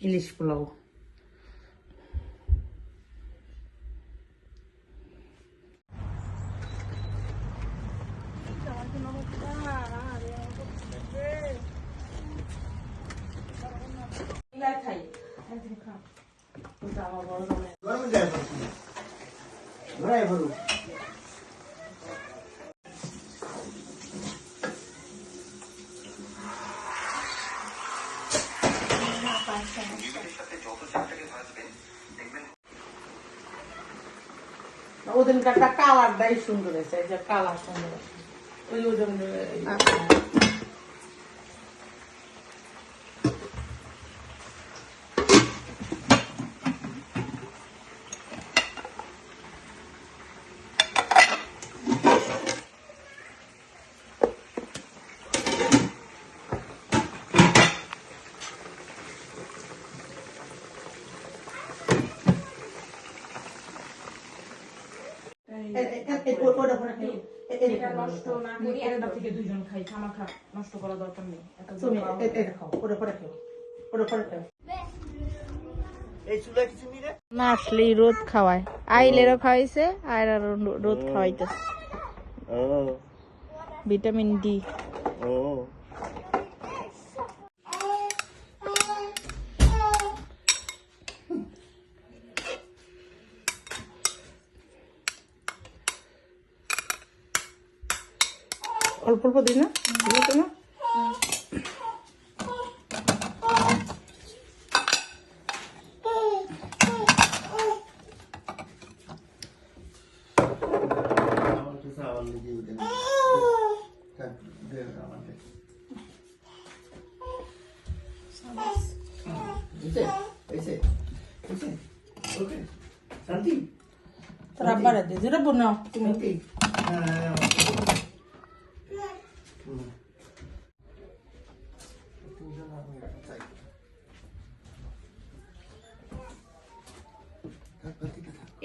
ইলিশ পোলাও। ওদের একটা কালারটাই সুন্দর হয়েছে, এই যে কালার সুন্দর, ওই ওজন নষ্ট না করি, একটা থেকে দুইজন খাই, খামাখা নষ্ট করা দরকার নেই। না আসলেই রোদ খাওয়ায়, আইলেরও খাওয়াইছে আর রোদ খাওয়াইতেছে, ভিটামিন ডি। অল্প অল্প দিই না, না Trabalha desde era bom não.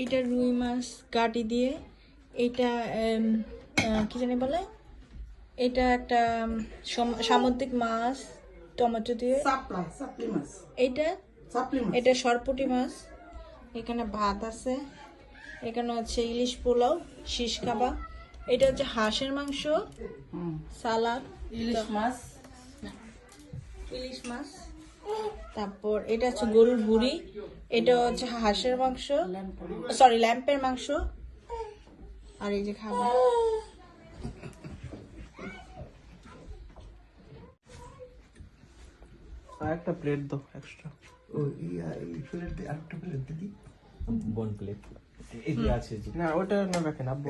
এটা রুই মাছ কাটি দিয়ে, এটা কি জানি বলে, এটা একটা সামুদ্রিক মাছ টমেটো দিয়ে, এটা সরপুঁটি মাছ। এখানে ভাত আছে, এখানে হচ্ছে ইলিশ পোলাও, শিশ কাবাব, এটা হচ্ছে হাঁসের মাংস, সালাদ, ইলিশ মাছ, তারপর এটা হচ্ছে গরুর বুড়ি, এটা হচ্ছে হাঁসের মাংস, সরি ল্যাম্পের মাংস, আর এই যে খাবার। একটা প্লেট দাও এক্সট্রা। এই প্লেট দিয়ে আরেকটা প্লেট দিই। বন প্লেট এই আছে না, ওটা না রাখেন আব্বু।